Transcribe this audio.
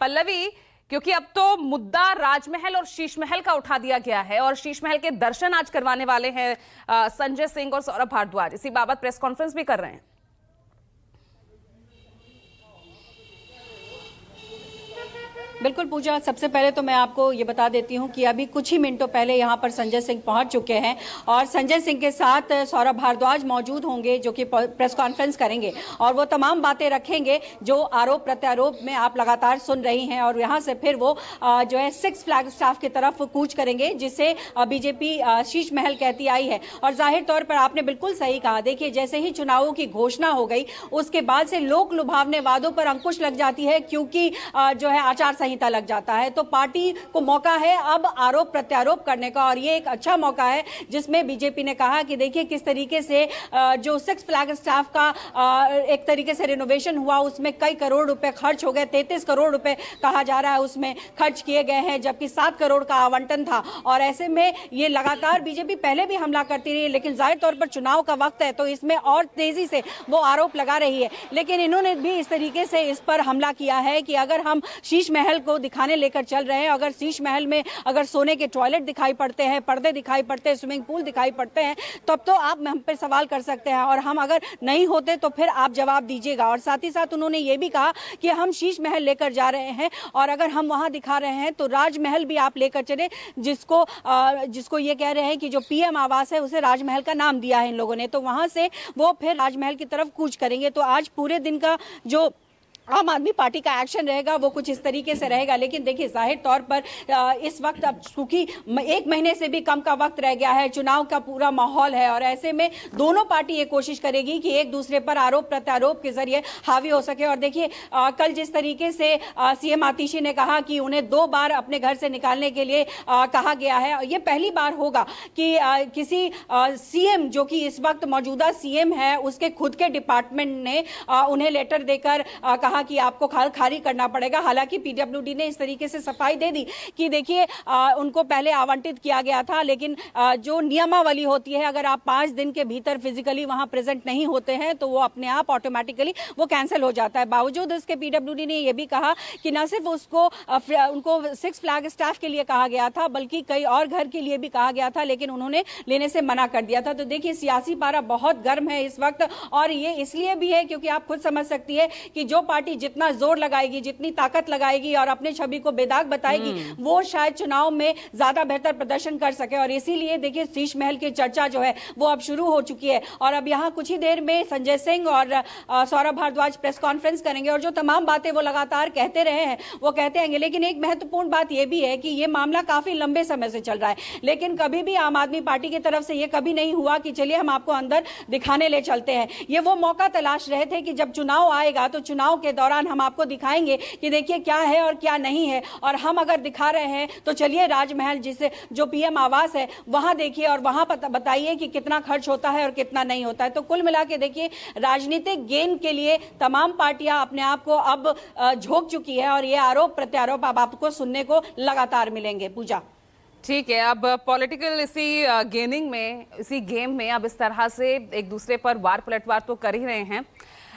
पल्लवी, क्योंकि अब तो मुद्दा राजमहल और शीश महल का उठा दिया गया है और शीश महल के दर्शन आज करवाने वाले हैं संजय सिंह और सौरभ भारद्वाज। इसी बाबत प्रेस कॉन्फ्रेंस भी कर रहे हैं। बिल्कुल पूजा, सबसे पहले तो मैं आपको ये बता देती हूँ कि अभी कुछ ही मिनटों पहले यहाँ पर संजय सिंह पहुँच चुके हैं और संजय सिंह के साथ सौरभ भारद्वाज मौजूद होंगे जो कि प्रेस कॉन्फ्रेंस करेंगे और वो तमाम बातें रखेंगे जो आरोप प्रत्यारोप में आप लगातार सुन रही हैं। और यहाँ से फिर वो जो है सिक्स फ्लैग स्टाफ की तरफ कूच करेंगे जिसे बीजेपी शीश महल कहती आई है। और जाहिर तौर पर आपने बिल्कुल सही कहा, देखिए जैसे ही चुनावों की घोषणा हो गई उसके बाद से लोक लुभावने वादों पर अंकुश लग जाती है, क्योंकि जो है आचार संहिता लग जाता है। तो पार्टी को मौका है अब आरोप प्रत्यारोप करने का और ये एक अच्छा मौका है जिसमें बीजेपी ने कहा कि देखिए किस तरीके से जो सिक्स फ्लैग स्टाफ का एक तरीके से रिनोवेशन हुआ उसमें कई करोड़ रुपए खर्च हो गए, 33 करोड़ रुपए कहा जा रहा है उसमें खर्च किए गए हैं, जबकि 7 करोड़ का आवंटन था। और ऐसे में ये लगातार बीजेपी पहले भी हमला करती रही, लेकिन जाहिर तौर पर चुनाव का वक्त है तो इसमें और तेजी से वो आरोप लगा रही है। लेकिन इन्होंने भी इस तरीके से इस पर हमला किया है कि अगर हम शीश महल को दिखाने लेकर चल रहे हैं, अगर शीश महल में अगर सोने के टॉयलेट दिखाई पड़ते हैं, पर्दे दिखाई पड़ते हैं, स्विमिंग पूल दिखाई पड़ते हैं, तब तो आप हम पे सवाल कर सकते हैं और हम अगर नहीं होते तो फिर आप जवाब दीजिएगा। और साथ ही साथ उन्होंने ये भी कहा कि हम शीश महल लेकर जा रहे हैं और अगर हम वहां दिखा रहे हैं तो राजमहल भी आप लेकर चले, जिसको ये कह रहे हैं कि जो पीएम आवास है उसे राजमहल का नाम दिया है इन लोगों ने, तो वहां से वो फिर राजमहल की तरफ कूच करेंगे। तो आज पूरे दिन का जो आम आदमी पार्टी का एक्शन रहेगा वो कुछ इस तरीके से रहेगा। लेकिन देखिए जाहिर तौर पर इस वक्त अब चूंकि 1 महीने से भी कम का वक्त रह गया है, चुनाव का पूरा माहौल है और ऐसे में दोनों पार्टी ये कोशिश करेगी कि एक दूसरे पर आरोप प्रत्यारोप के जरिए हावी हो सके। और देखिए कल जिस तरीके से सीएम आतिशी ने कहा कि उन्हें 2 बार अपने घर से निकालने के लिए कहा गया है, ये पहली बार होगा कि किसी सीएम जो कि इस वक्त मौजूदा सीएम है उसके खुद के डिपार्टमेंट ने उन्हें लेटर देकर कहा कि आपको खाली करना पड़ेगा। हालांकि पीडब्ल्यूडी ने इस तरीके से सफाई दे दी कि देखिए उनको पहले आवंटित किया गया था, लेकिन जो नियमावली होती है अगर आप 5 दिन के भीतर फिजिकली वहां प्रेजेंट नहीं होते हैं तो वो अपने आप ऑटोमेटिकली वो कैंसिल हो जाता है। बावजूद इसके पीडब्ल्यूडी ने यह भी कहा कि न सिर्फ उनको सिक्स फ्लैग स्टाफ के लिए कहा गया था बल्कि कई और घर के लिए भी कहा गया था, लेकिन उन्होंने लेने से मना कर दिया था। तो देखिए सियासी पारा बहुत गर्म है इस वक्त और ये इसलिए भी है क्योंकि आप खुद समझ सकती है कि जो पार्टी जितना जोर लगाएगी, जितनी ताकत लगाएगी और अपने छवि को बेदाग बताएगी वो शायद चुनाव में ज्यादा बेहतर प्रदर्शन कर सके। और इसीलिए देखिए शीश महल की चर्चा जो है वो अब शुरू हो चुकी है और अब यहाँ कुछ ही देर में संजय सिंह और सौरभ भारद्वाज प्रेस कॉन्फ्रेंस करेंगे और जो तमाम बातें वो लगातार कहते रहे हैं वो कहते रहेंगे। लेकिन एक महत्वपूर्ण बात यह भी है कि ये मामला काफी लंबे समय से चल रहा है, लेकिन कभी भी आम आदमी पार्टी की तरफ से ये कभी नहीं हुआ कि चलिए हम आपको अंदर दिखाने ले चलते हैं। ये वो मौका तलाश रहे थे कि जब चुनाव आएगा तो चुनाव के दौरान हम आपको दिखाएंगे कि देखिए क्या है और क्या नहीं है। और हम अगर दिखा रहे हैं तो चलिए राजमहल जिसे जो पीएम आवास है वहां देखिए और वहां बताइए कि कितना खर्च होता है और कितना नहीं होता है। तो कुल मिला के देखिए राजनीतिक गेन के लिए तमाम पार्टियां अपने आप को अब झोंक चुकी है और ये आरोप प्रत्यारोप अब आपको सुनने को लगातार मिलेंगे। पूजा ठीक है, अब पॉलिटिकल इसी गेनिंग में, इसी गेम में अब इस तरह से एक दूसरे पर वार पलटवार तो कर ही रहे हैं।